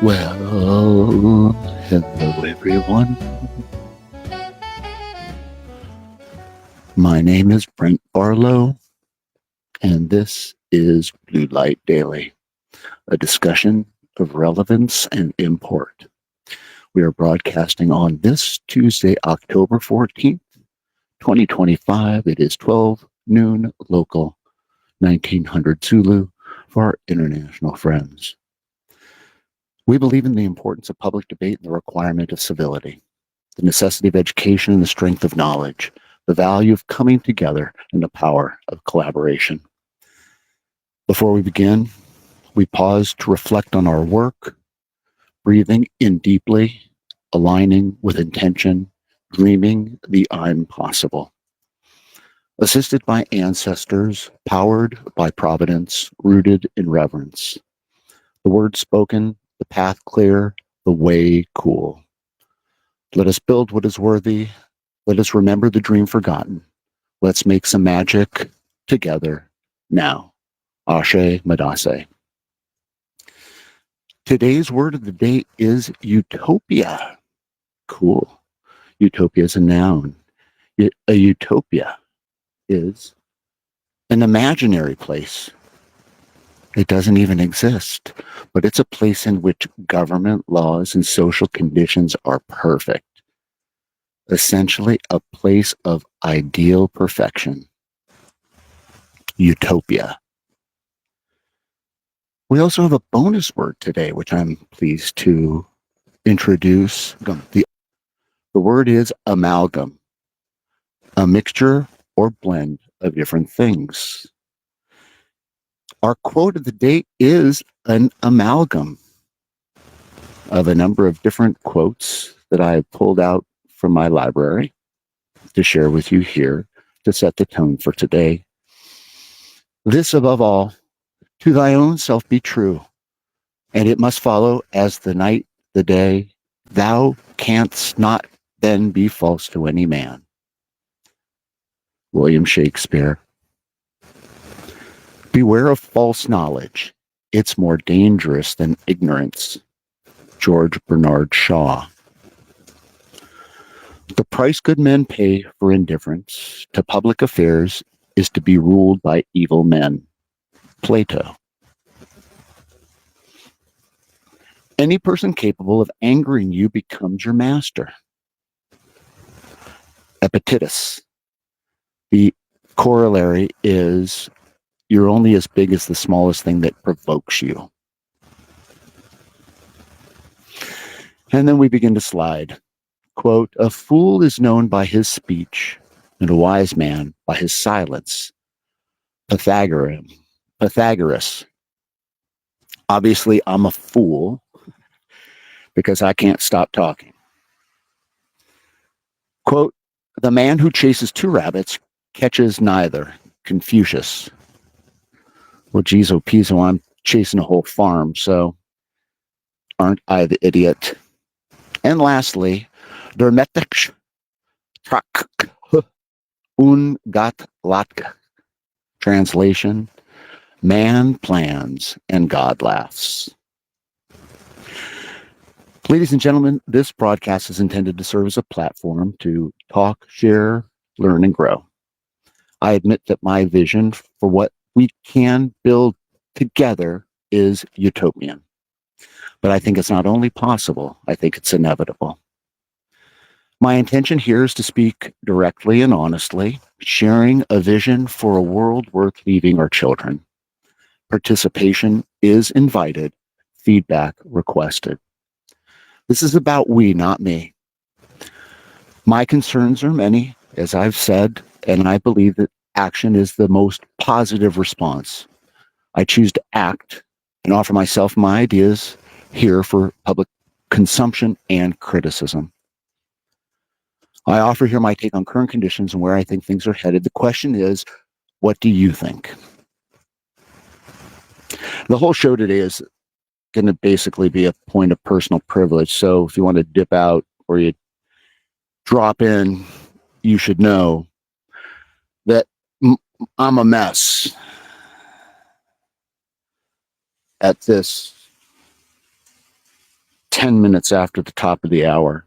Well, hello everyone. My name is Brent Barlow, and this is Blue Light Daily, a discussion of relevance and import. We are broadcasting on this Tuesday, October 14th, 2025. It is 12 noon local, 1900 Zulu for our international friends. We believe in the importance of public debate and the requirement of civility, the necessity of education and the strength of knowledge, the value of coming together, and the power of collaboration. Before we begin, we pause to reflect on our work, breathing in deeply, aligning with intention, dreaming the I'm possible. Assisted by ancestors, powered by providence, rooted in reverence. The word spoken, the path clear, the way cool. Let us build what is worthy. Let us remember the dream forgotten. Let's make some magic together now. Ashe Madase. Today's word of the day is utopia. Cool. Utopia is a noun. A utopia is an imaginary place. It doesn't even exist, but it's a place in which government laws and social conditions are perfect. Essentially, a place of ideal perfection. Utopia. We also have a bonus word today, which I'm pleased to introduce. The word is amalgam, a mixture or blend of different things. Our quote of the day is an amalgam of a number of different quotes that I pulled out from my library to share with you here to set the tone for today. This above all, to thy own self be true, and it must follow as the night, the day. Thou canst not then be false to any man. William Shakespeare. Beware of false knowledge. It's more dangerous than ignorance. George Bernard Shaw. The price good men pay for indifference to public affairs is to be ruled by evil men. Plato. Any person capable of angering you becomes your master. Epictetus. The corollary is you're only as big as the smallest thing that provokes you. And then we begin to slide. Quote, a fool is known by his speech, and a wise man by his silence. Pythagoras. Obviously, I'm a fool because I can't stop talking. Quote, the man who chases two rabbits catches neither. Confucius. Well, geez, oh, Piso, I'm chasing a whole farm, so aren't I the idiot? And lastly, der Metek Trak un gat latka. Translation, man plans and God laughs. Ladies and gentlemen, this broadcast is intended to serve as a platform to talk, share, learn, and grow. I admit that my vision for what we can build together is utopian. But I think it's not only possible, I think it's inevitable. My intention here is to speak directly and honestly, sharing a vision for a world worth leaving our children. Participation is invited, feedback requested. This is about we, not me. My concerns are many, as I've said, and I believe that action is the most positive response. I choose to act and offer myself my ideas here for public consumption and criticism. I offer here my take on current conditions and where I think things are headed. The question is, what do you think? The whole show today is going to basically be a point of personal privilege. So if you want to dip out or you drop in, you should know that I'm a mess at this 10 minutes after the top of the hour.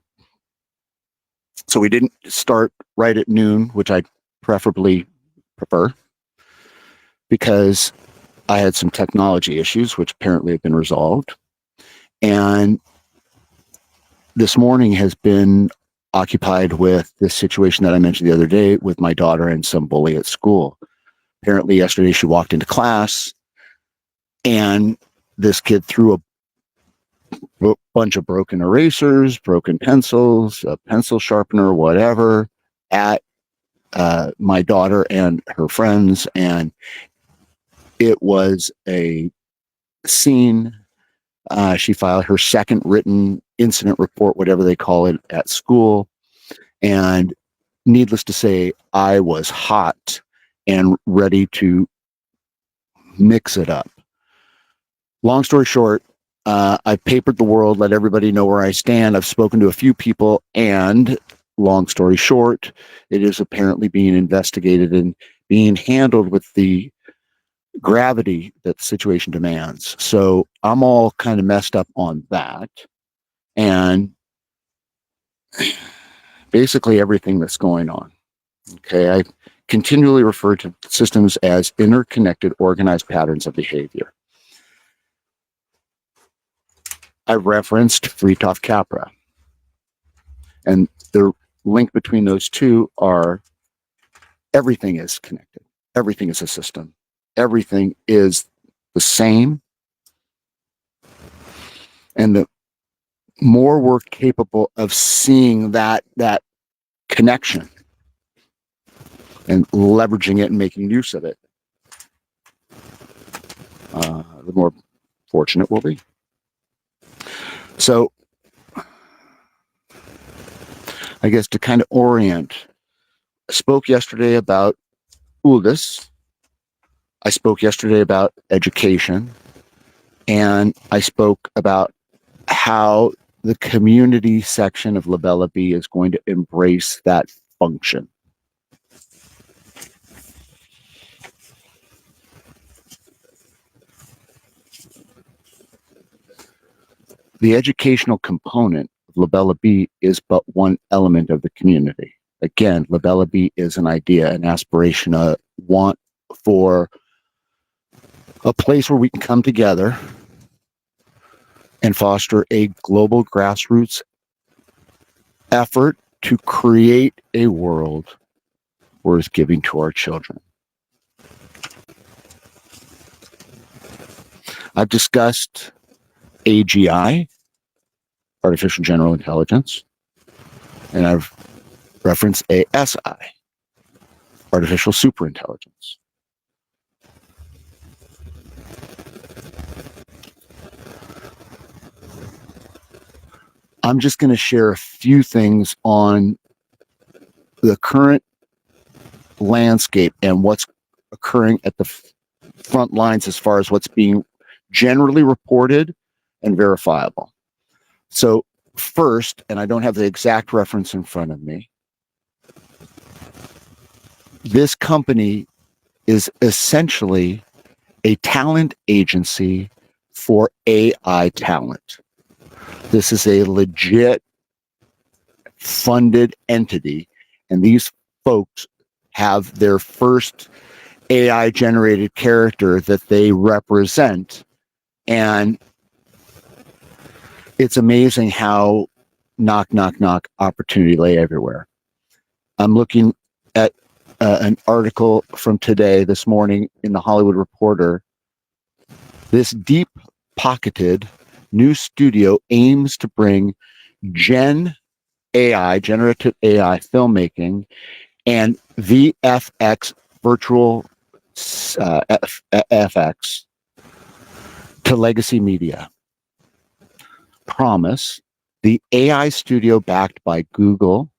So we didn't start right at noon, which I preferably prefer, because I had some technology issues, which apparently have been resolved. And this morning has been occupied with this situation that I mentioned the other day with my daughter and some bully at school. Apparently yesterday she walked into class and this kid threw a bunch of broken erasers, broken pencils, a pencil sharpener, whatever, at my daughter and her friends. And it was a scene. She filed her second written incident report, whatever they call it, at school. And needless to say, I was hot and ready to mix it up. Long story short, I've papered the world, let everybody know where I stand. I've spoken to a few people, and long story short, it is apparently being investigated and being handled with the gravity that the situation demands. So I'm all kind of messed up on that. And basically everything that's going on. Okay, I continually refer to systems as interconnected, organized patterns of behavior. I referenced Fritjof Capra, and the link between those two are everything is connected. Everything is a system. Everything is the same. And the more we're capable of seeing that connection and leveraging it and making use of it, the more fortunate we'll be. So I guess to kind of orient, I spoke yesterday about ULDIS. I spoke yesterday about education. And I spoke about how the community section of Labella Bee is going to embrace that function. The educational component of Labella Bee is but one element of the community. Again, Labella Bee is an idea, an aspiration, a want for a place where we can come together and foster a global grassroots effort to create a world worth giving to our children. I've discussed AGI, Artificial General Intelligence, and I've referenced ASI, Artificial Superintelligence. I'm just going to share a few things on the current landscape and what's occurring at the front lines as far as what's being generally reported and verifiable. So first, and I don't have the exact reference in front of me, this company is essentially a talent agency for AI talent. This is a legit funded entity, and these folks have their first AI generated character that they represent. And it's amazing how knock opportunity lay everywhere. I'm looking at an article from today, this morning, in the Hollywood Reporter. This deep-pocketed new studio aims to bring Gen AI, generative AI filmmaking, and VFX, virtual FX, to legacy media. Promise, the AI studio backed by Google,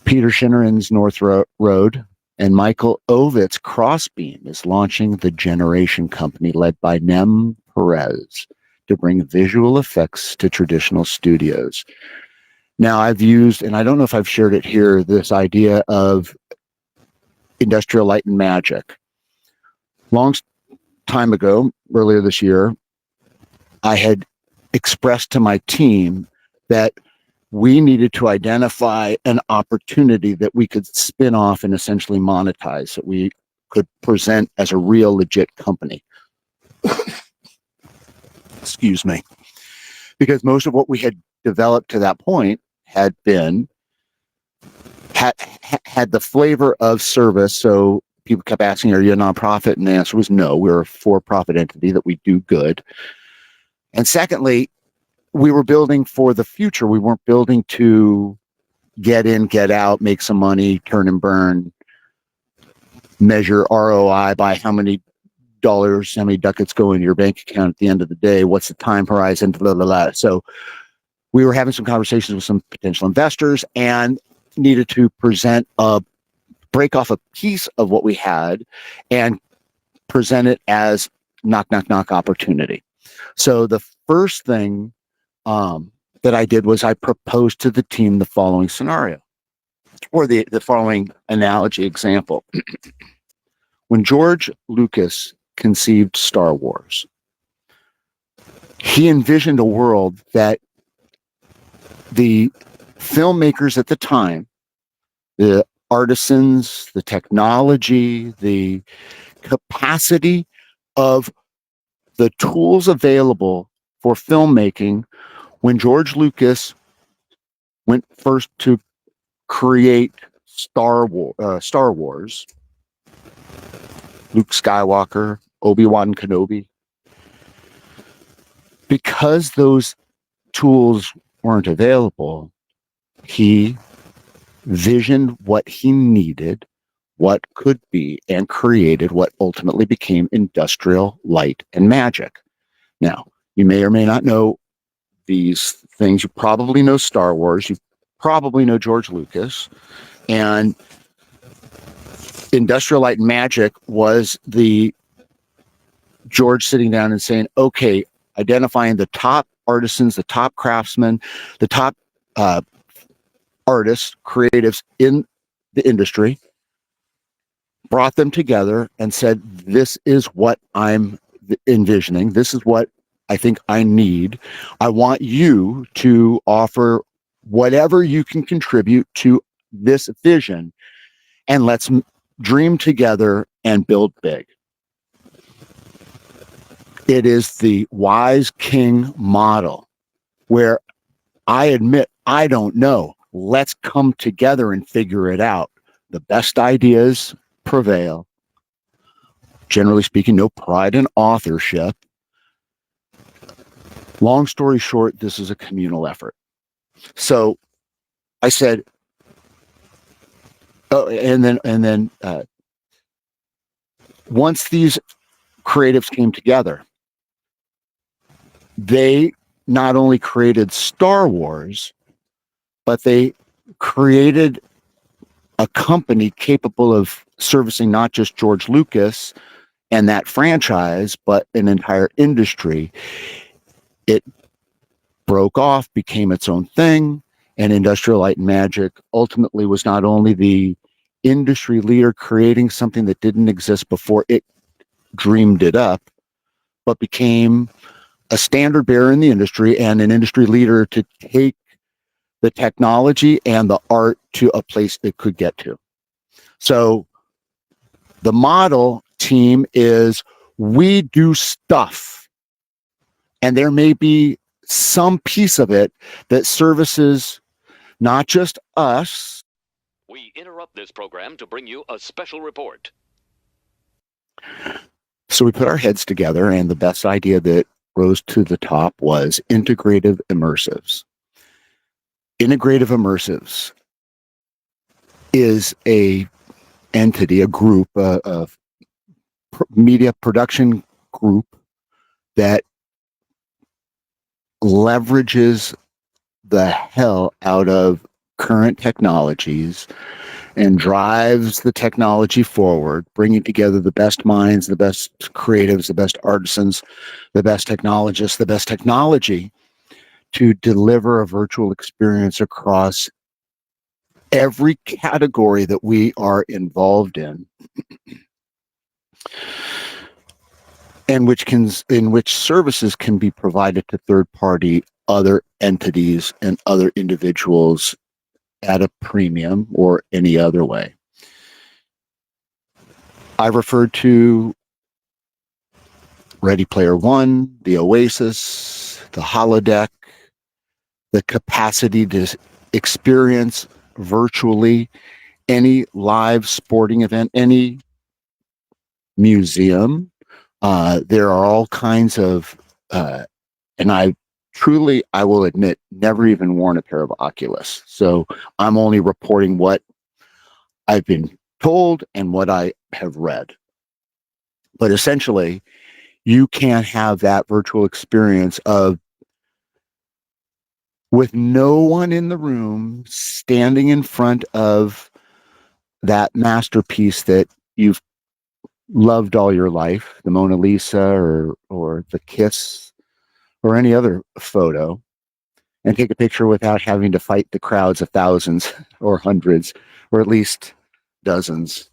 Peter Shinneran's North Road, and Michael Ovitz Crossbeam is launching the Generation Company led by Nem Perez to bring visual effects to traditional studios. Now, I've used, and I don't know if I've shared it here, this idea of industrial light and magic. Long time ago, earlier this year, I had expressed to my team that we needed to identify an opportunity that we could spin off and essentially monetize, that we could present as a real legit company. Excuse me. Because most of what we had developed to that point had the flavor of service. So people kept asking, are you a nonprofit? And the answer was no, we're a for-profit entity that we do good. And secondly, we were building for the future. We weren't building to get in, get out, make some money, turn and burn, measure ROI by how many dollars, how many ducats go in your bank account at the end of the day, what's the time horizon, blah, blah, blah. So we were having some conversations with some potential investors and needed to break off a piece of what we had and present it as knock, knock, knock opportunity. So the first thing that I did was I proposed to the team the following scenario, or the following analogy example. When George Lucas conceived Star Wars, he envisioned a world that the filmmakers at the time, the artisans, the technology, the capacity of the tools available for filmmaking, when George Lucas went first to create Star Wars, Luke Skywalker, Obi-Wan Kenobi, because those tools weren't available, he visioned what he needed, what could be, and created what ultimately became industrial light and magic. Now, you may or may not know these things. You probably know Star Wars. You probably know George Lucas. And industrial light and magic was the George sitting down and saying, okay, identifying the top artisans, the top craftsmen, the top artists, creatives in the industry, brought them together and said, this is what I'm envisioning. This is what I think I need. I want you to offer whatever you can contribute to this vision, and let's dream together and build big. It is the wise king model where I admit I don't know. Let's come together and figure it out. The best ideas prevail. Generally speaking, no pride in authorship. Long story short, this is a communal effort. So I said, and then once these creatives came together, they not only created Star Wars, but they created a company capable of servicing not just George Lucas and that franchise, but an entire industry. It broke off, became its own thing, and Industrial Light and Magic ultimately was not only the industry leader creating something that didn't exist before it dreamed it up, but became a standard bearer in the industry and an industry leader to take the technology and the art to a place it could get to. So the model team is, we do stuff, and there may be some piece of it that services not just us. We interrupt this program to bring you a special report. So we put our heads together, and the best idea that rose to the top was integrative immersives. Integrative immersives is a entity, a group, a media production group that leverages the hell out of current technologies and drives the technology forward, bringing together the best minds, the best creatives, the best artisans, the best technologists, the best technology to deliver a virtual experience across every category that we are involved in. and in which services can be provided to third party other entities and other individuals at a premium or any other way. I referred to Ready Player One, the Oasis, the holodeck, the capacity to experience virtually any live sporting event, any museum. There are all kinds of, and I will admit, never even worn a pair of Oculus. So I'm only reporting what I've been told and what I have read. But essentially, you can have that virtual experience of, with no one in the room, standing in front of that masterpiece that you've loved all your life, the Mona Lisa or the Kiss or any other photo, and take a picture without having to fight the crowds of thousands or hundreds or at least dozens.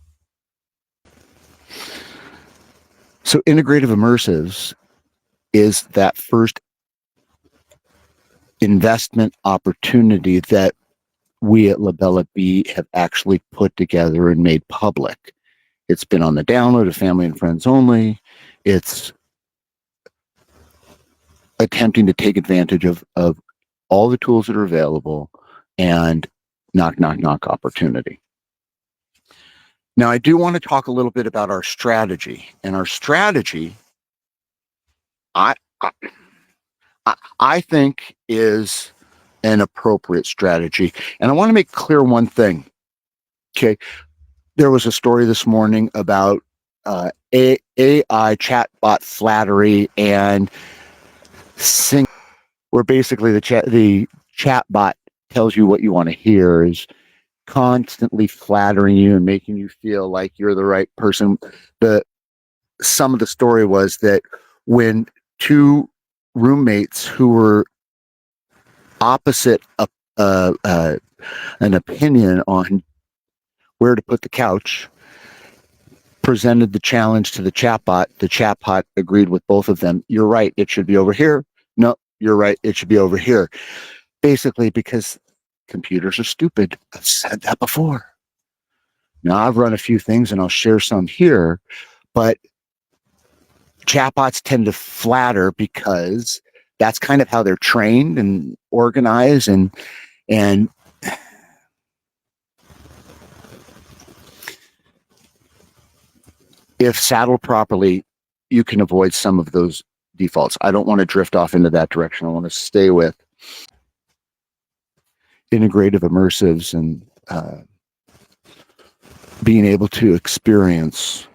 So integrative immersives is that first investment opportunity that we at LaBella-B have actually put together and made public. It's been on the download of family and friends only. It's attempting to take advantage of all the tools that are available and knock opportunity. Now, I do want to talk a little bit about our strategy. And our strategy, I think, is an appropriate strategy. And I want to make clear one thing. Okay. There was a story this morning about AI chatbot flattery and where basically the chatbot tells you what you want to hear, is constantly flattering you and making you feel like you're the right person. Some of the story was that when two roommates who were opposite an opinion on where to put the couch presented the challenge to the chatbot agreed with both of them. You're right, it should be over here. No, you're right, it should be over here. Basically, because computers are stupid. I've said that before. Now, I've run a few things and I'll share some here, but chatbots tend to flatter because that's kind of how they're trained and organized, and if saddled properly, you can avoid some of those defaults. I don't want to drift off into that direction. I want to stay with integrative immersives and being able to experience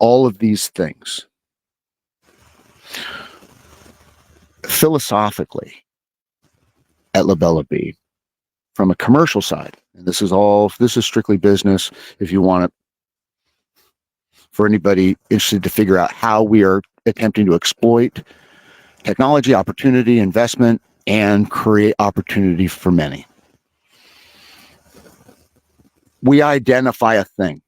all of these things. Philosophically, at LaBella-B, from a commercial side, and this is strictly business. If you want it, for anybody interested to figure out how we are attempting to exploit technology, opportunity, investment, and create opportunity for many. We identify a thing.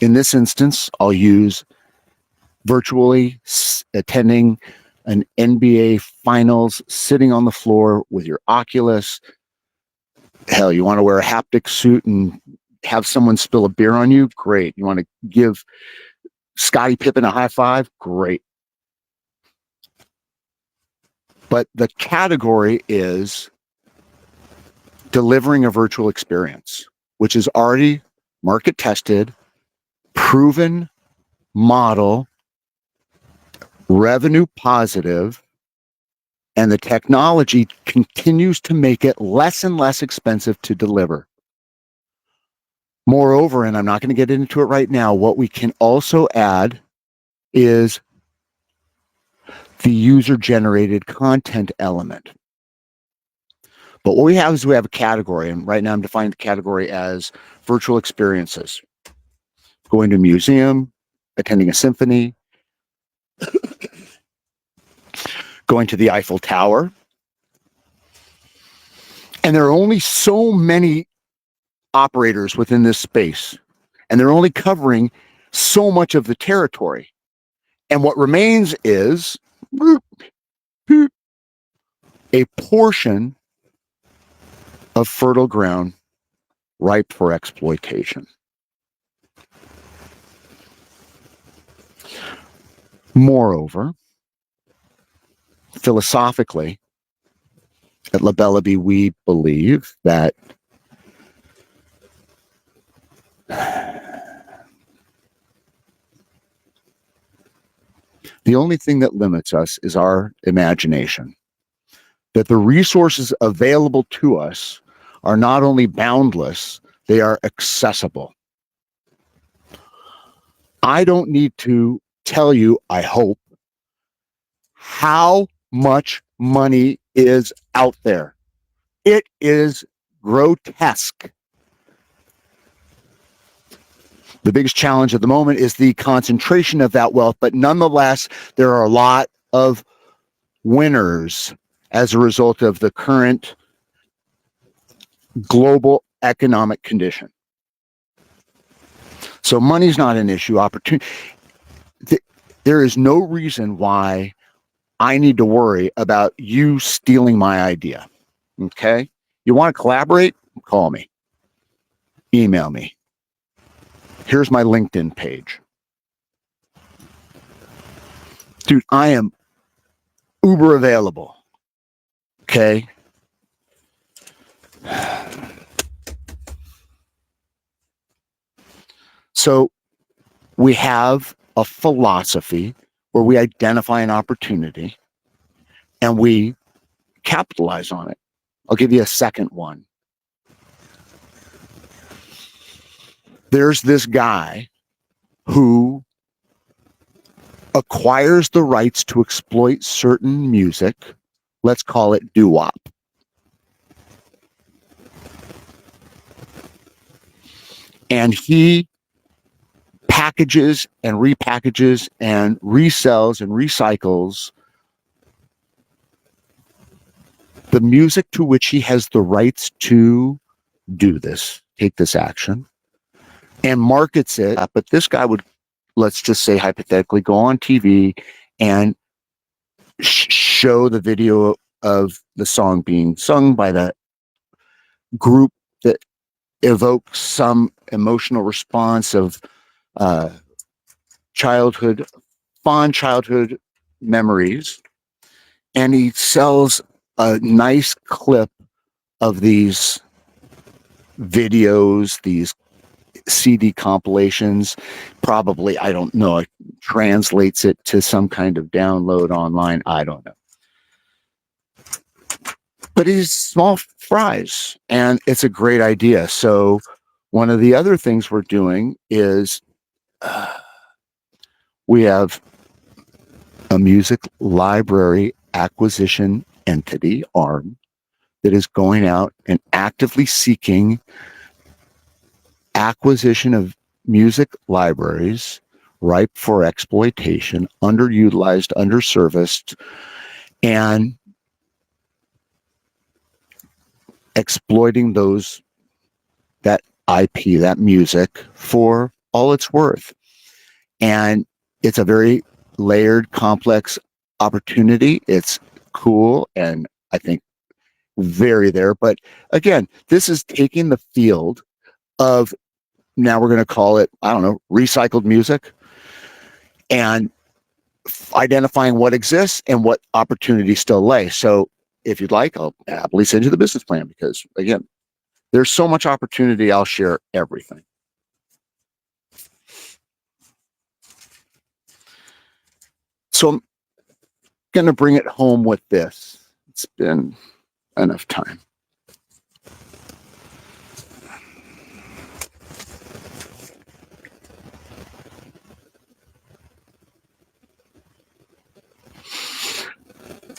In this instance, I'll use virtually attending an NBA finals, sitting on the floor with your Oculus. Hell, you want to wear a haptic suit and have someone spill a beer on you? Great. You want to give Scottie Pippen a high five? Great. But the category is delivering a virtual experience, which is already market tested, proven model, revenue positive, and the technology continues to make it less and less expensive to deliver. Moreover, and I'm not going to get into it right now, what we can also add is the user-generated content element. But what we have is we have a category, and right now I'm defining the category as virtual experiences. Going to a museum, attending a symphony, going to the Eiffel Tower. And there are only so many operators within this space, and they're only covering so much of the territory. And what remains is a portion of fertile ground ripe for exploitation. Moreover, philosophically, at La Belleby, we believe that the only thing that limits us is our imagination. That the resources available to us are not only boundless, they are accessible. I don't need to tell you, I hope, how much money is out there. It is grotesque. The biggest challenge at the moment is the concentration of that wealth, but nonetheless, there are a lot of winners as a result of the current global economic condition. So money's not an issue. Opportunity. There is no reason why I need to worry about you stealing my idea. Okay? You want to collaborate? Call me. Email me. Here's my LinkedIn page. Dude, I am uber available. Okay? So we have a philosophy where we identify an opportunity and we capitalize on it. I'll give you a second one. There's this guy who acquires the rights to exploit certain music. Let's call it doo-wop. And he packages and repackages and resells and recycles the music to which he has the rights to do this, take this action, and markets it. But this guy would, let's just say hypothetically, go on TV and show the video of the song being sung by the group that evokes some emotional response of fond childhood memories. And he sells a nice clip of these videos, these CD compilations, probably, I don't know, it translates it to some kind of download online. I don't know. But it's small fries, and it's a great idea. So one of the other things we're doing is we have a music library acquisition entity arm that is going out and actively seeking acquisition of music libraries ripe for exploitation, underutilized, underserviced, and exploiting that IP, that music, for all it's worth. And it's a very layered, complex opportunity. It's cool, and I think very there. But again, this is taking the field of, now we're going to call it, I don't know, recycled music, and identifying what exists and what opportunities still lay. So if you'd like, I'll happily send you the business plan, because again, there's so much opportunity. I'll share everything. So I'm going to bring it home with this. It's been enough time.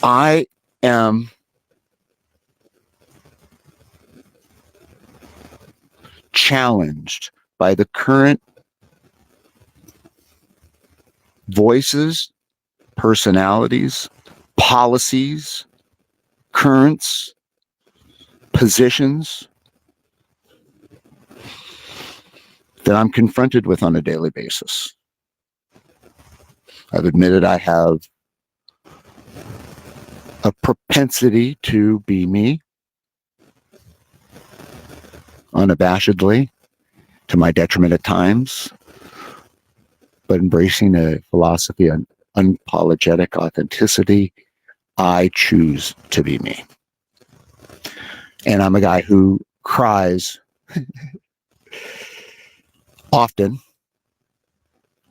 I am challenged by the current voices, personalities, policies, currents, positions that I'm confronted with on a daily basis. I've admitted I have a propensity to be me, unabashedly, to my detriment at times, but embracing a philosophy of unapologetic authenticity, I choose to be me. And I'm a guy who cries often,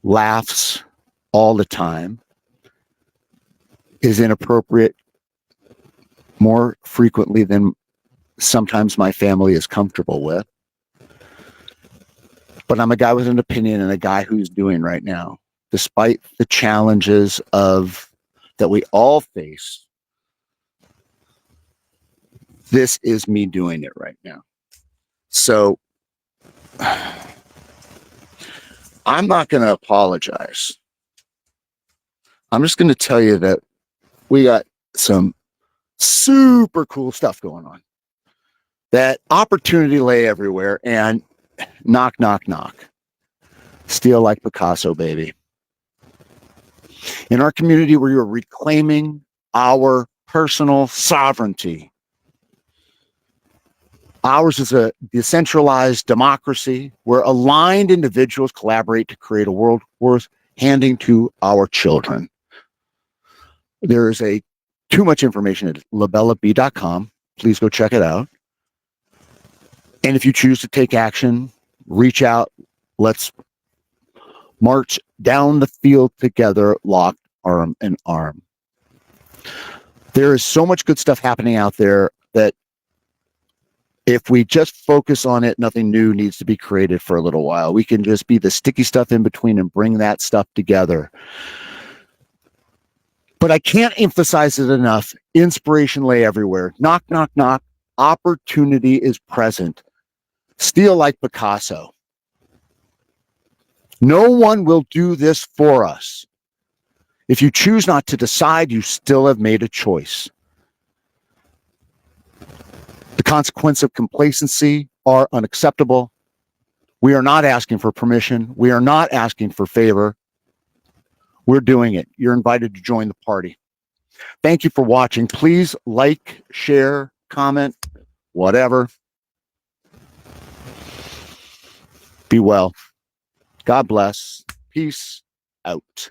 laughs all the time, is inappropriate more frequently than sometimes my family is comfortable with. But I'm a guy with an opinion and a guy who's doing right now, despite the challenges that we all face. This is me doing it right now. So I'm not going to apologize. I'm just going to tell you that we got some super cool stuff going on. That opportunity lay everywhere, and knock, knock, knock. Steal like Picasso, baby. In our community, we are reclaiming our personal sovereignty. Ours is a decentralized democracy where aligned individuals collaborate to create a world worth handing to our children. There is too much information at labellab.com. Please go check it out. And if you choose to take action, reach out. Let's march down the field together, locked arm in arm. There is so much good stuff happening out there that if we just focus on it, nothing new needs to be created for a little while. We can just be the sticky stuff in between and bring that stuff together. But I can't emphasize it enough. Inspiration lay everywhere. Knock, knock, knock. Opportunity is present. Steal like Picasso. No one will do this for us. If you choose not to decide, you still have made a choice. The consequences of complacency are unacceptable. We are not asking for permission. We are not asking for favor. We're doing it. You're invited to join the party. Thank you for watching. Please like, share, comment, whatever. Be well. God bless. Peace out.